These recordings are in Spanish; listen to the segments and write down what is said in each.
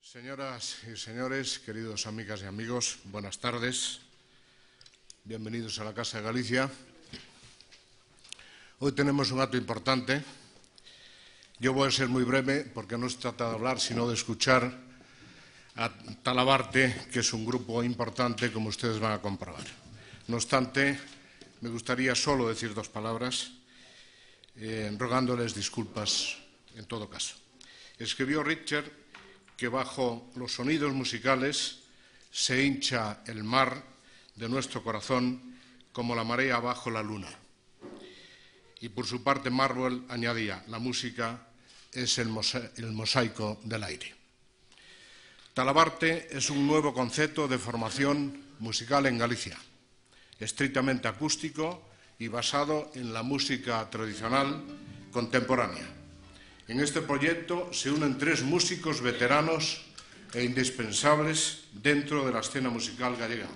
Señoras y señores, queridos amigas y amigos, buenas tardes. Bienvenidos a la Casa de Galicia. Hoy tenemos un acto importante. Yo voy a ser muy breve porque no se trata de hablar, sino de escuchar a Talabarte, que es un grupo importante, como ustedes van a comprobar. No obstante, me gustaría solo decir dos palabras, rogándoles disculpas en todo caso. Escribió Richard que bajo los sonidos musicales se hincha el mar de nuestro corazón como la marea bajo la luna. Y por su parte Marwell añadía, la música es el mosaico del aire. Talabarte es un nuevo concepto de formación musical en Galicia, estrictamente acústico y basado en la música tradicional contemporánea. En este proyecto se unen tres músicos veteranos e indispensables dentro de la escena musical gallega.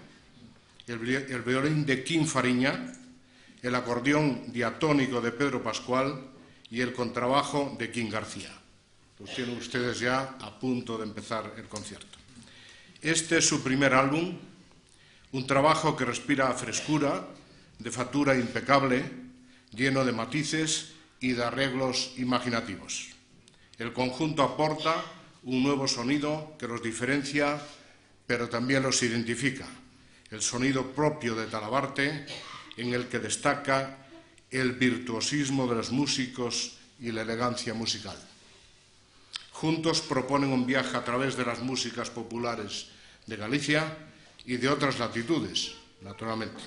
El violín de Quim Fariña, el acordeón diatónico de Pedro Pascual y el contrabajo de Quim García. Los tienen ustedes ya a punto de empezar el concierto. Este es su primer álbum, un trabajo que respira frescura, de factura impecable, lleno de matices y de arreglos imaginativos. El conjunto aporta un nuevo sonido que los diferencia, pero también los identifica. El sonido propio de Talabarte, en el que destaca el virtuosismo de los músicos y la elegancia musical. Juntos proponen un viaje a través de las músicas populares de Galicia y de otras latitudes, naturalmente.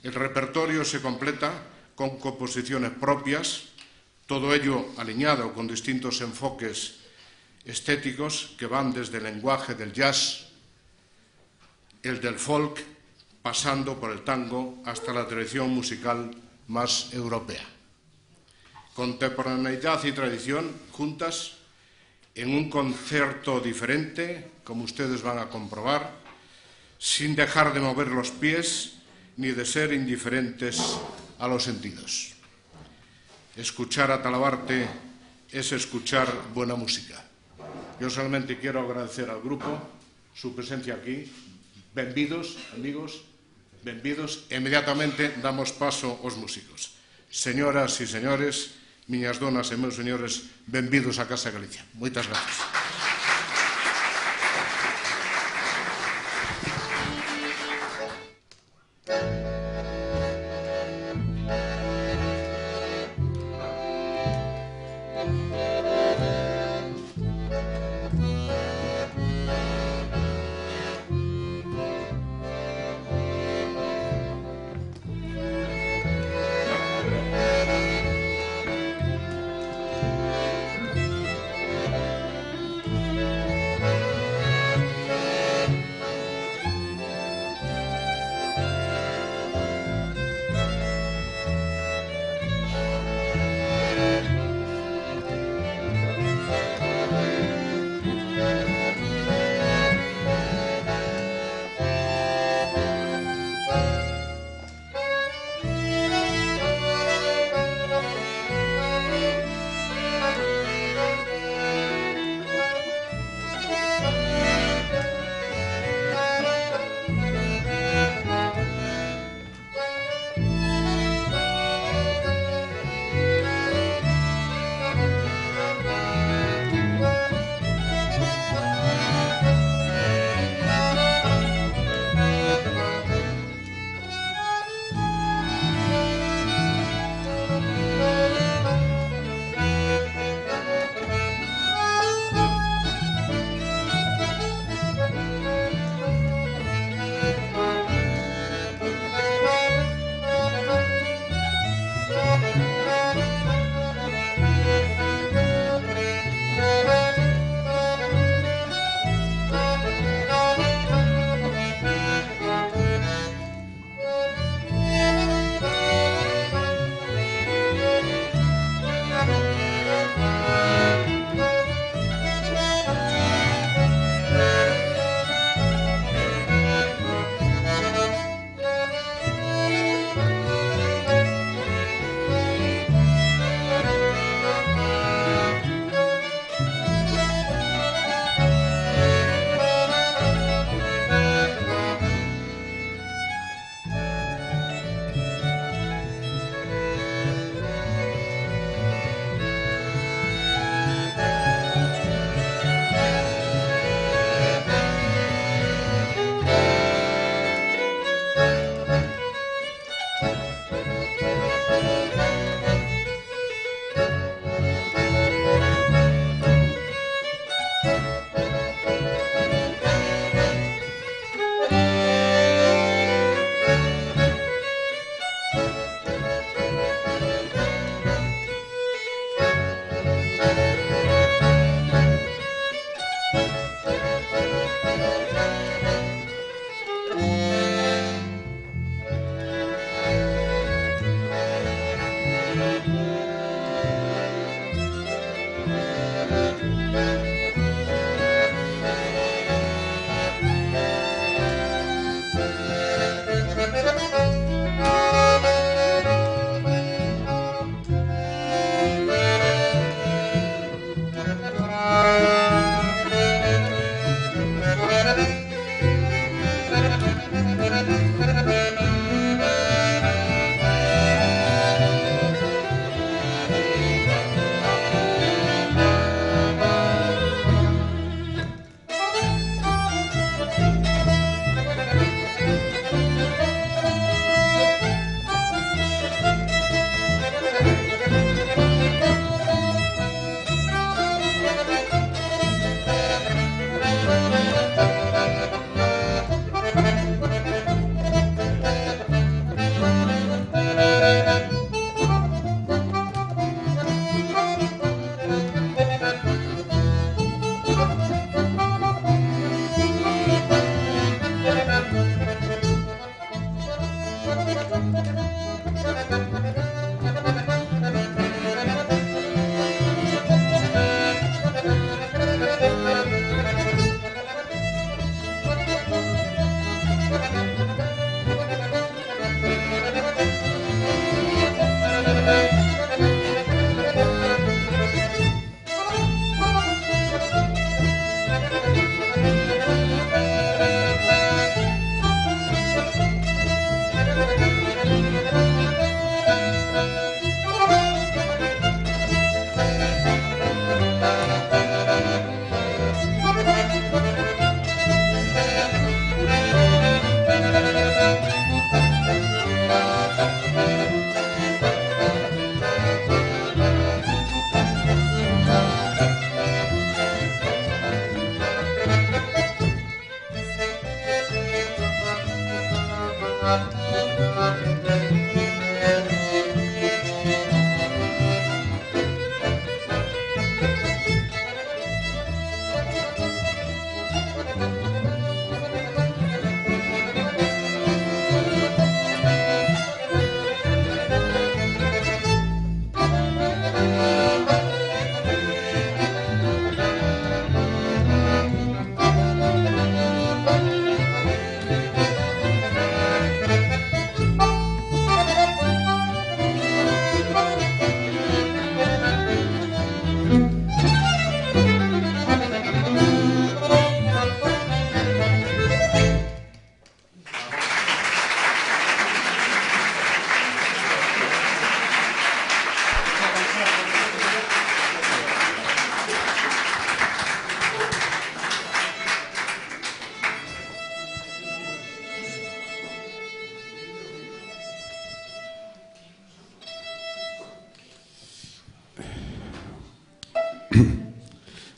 El repertorio se completa con composiciones propias, todo ello alineado con distintos enfoques estéticos que van desde el lenguaje del jazz, el del folk, pasando por el tango hasta la tradición musical más europea. Contemporaneidad y tradición juntas en un concierto diferente, como ustedes van a comprobar, sin dejar de mover los pies ni de ser indiferentes a los sentidos. Escuchar a Talabarte es escuchar buena música. Yo solamente quiero agradecer al grupo su presencia aquí. Benvidos, amigos, benvidos. Inmediatamente damos paso aos músicos. Señoras e señores, miñas donas e meus señores, benvidos á Casa de Galicia. Moitas gracias.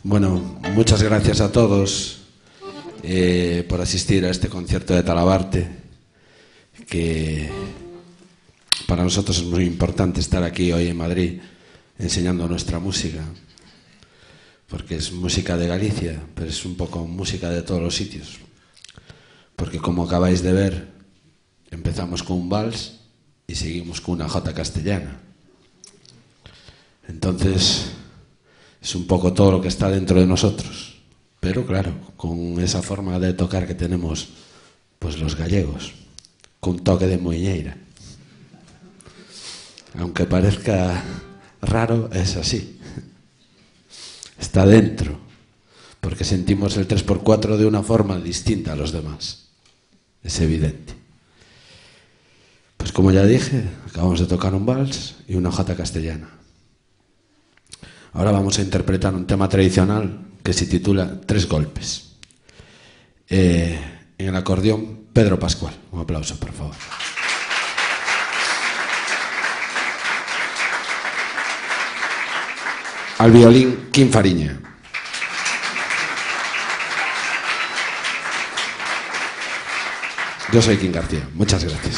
Bueno, muchas gracias a todos por asistir a este concierto de Talabarte, que para nosotros es muy importante estar aquí hoy en Madrid enseñando nuestra música, porque es música de Galicia, pero es un poco música de todos los sitios, porque como acabáis de ver, empezamos con un vals y seguimos con una jota castellana. Entonces es un poco todo lo que está dentro de nosotros, pero claro, con esa forma de tocar que tenemos pues los gallegos, con un toque de muiñeira. Aunque parezca raro, es así. Está dentro, porque sentimos el 3x4 de una forma distinta a los demás. Es evidente. Pues como ya dije, acabamos de tocar un vals y una jota castellana. Ahora vamos a interpretar un tema tradicional que se titula Tres golpes. En el acordeón, Pedro Pascual. Un aplauso, por favor. Al violín, Quim Fariña. Yo soy Quim García. Muchas gracias.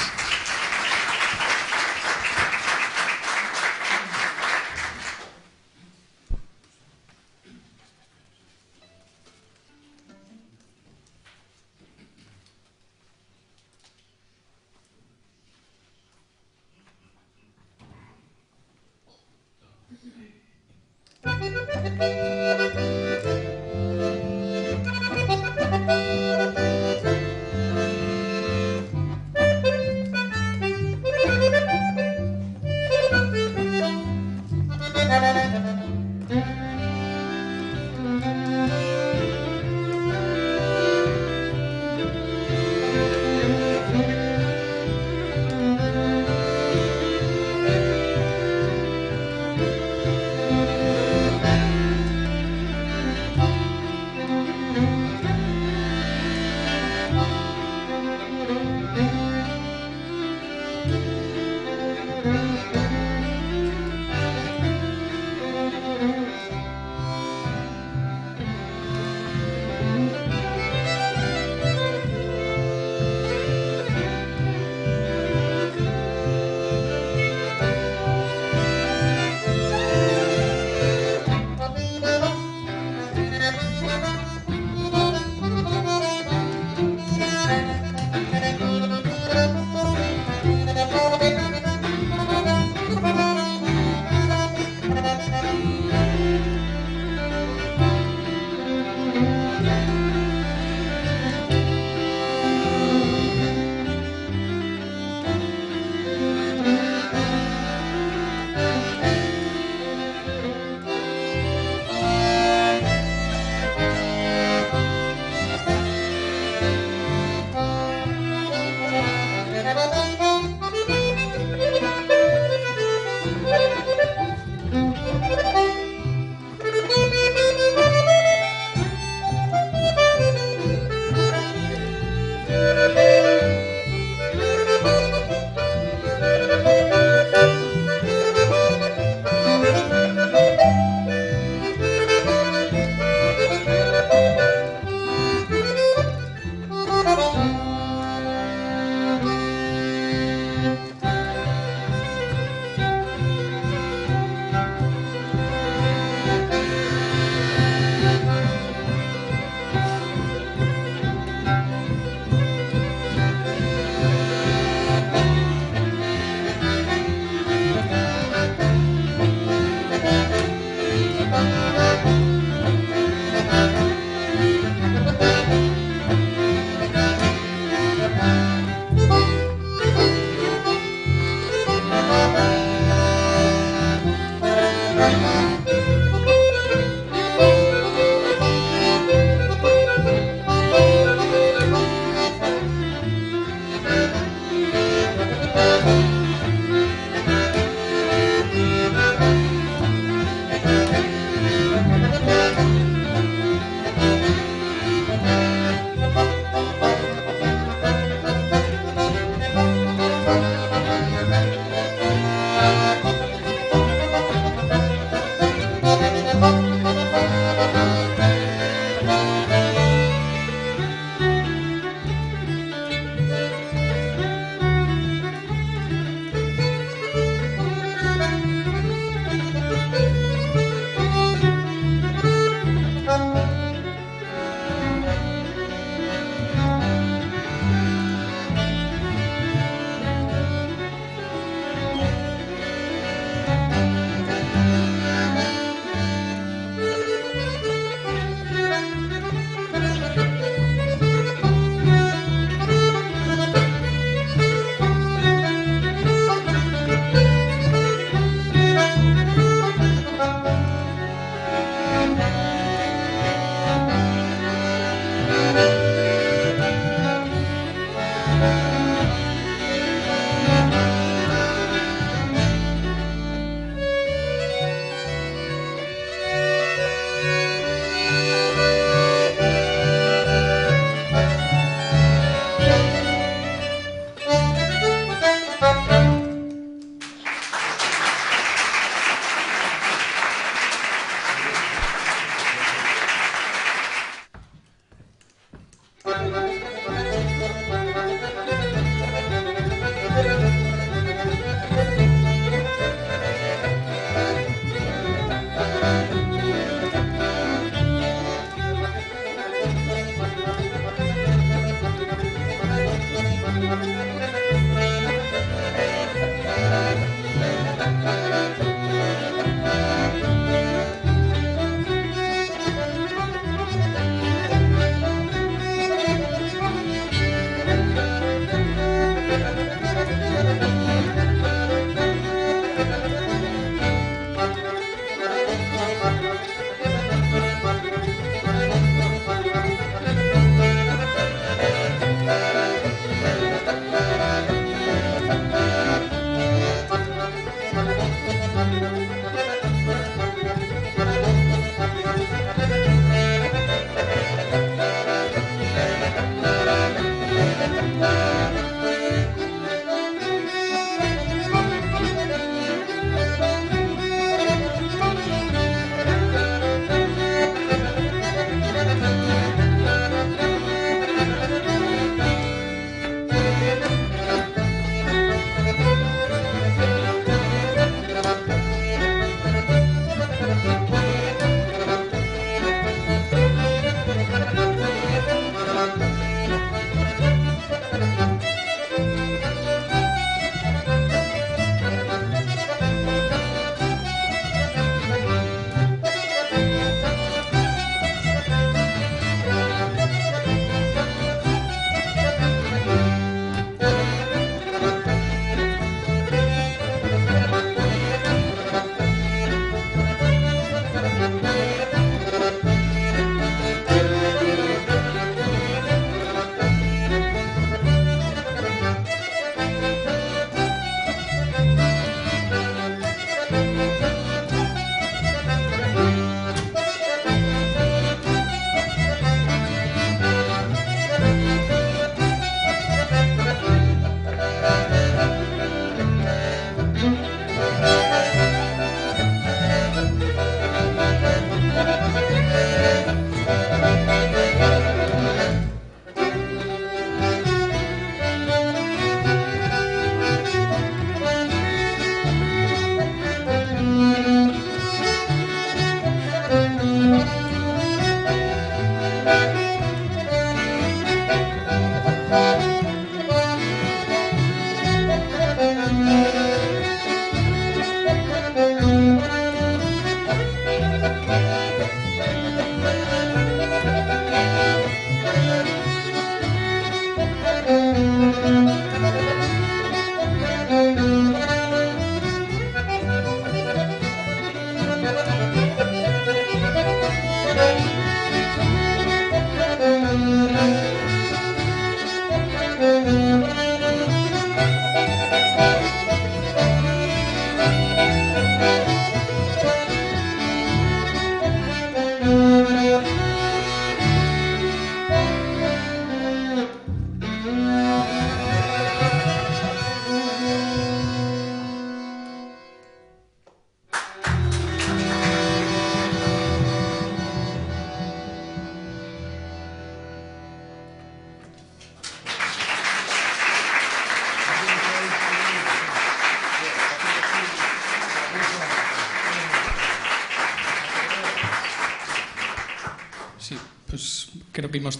Sí, pues creo que vamos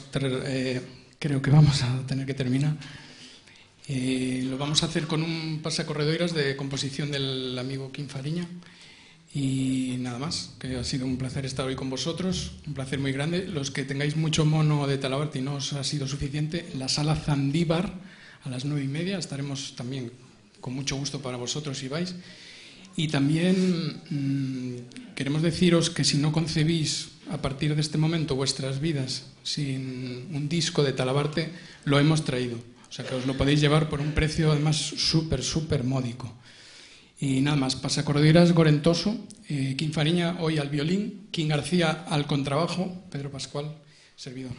a tener que terminar. Lo vamos a hacer con un pasacorredoiras de composición del amigo Quim Fariña. Y nada más, que ha sido un placer estar hoy con vosotros, un placer muy grande. Los que tengáis mucho mono de Talabarte y no os ha sido suficiente, en la sala Zandíbar a las 9:30 estaremos también con mucho gusto para vosotros si vais. Y también queremos deciros que si no concebís a partir de este momento vuestras vidas sin un disco de Talabarte, lo hemos traído. O sea que os lo podéis llevar por un precio además súper módico. Y nada más, pasacorderas Gorentoso, Quim Fariña hoy al violín, Quim García al contrabajo, Pedro Pascual, servidor.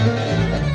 Thank you.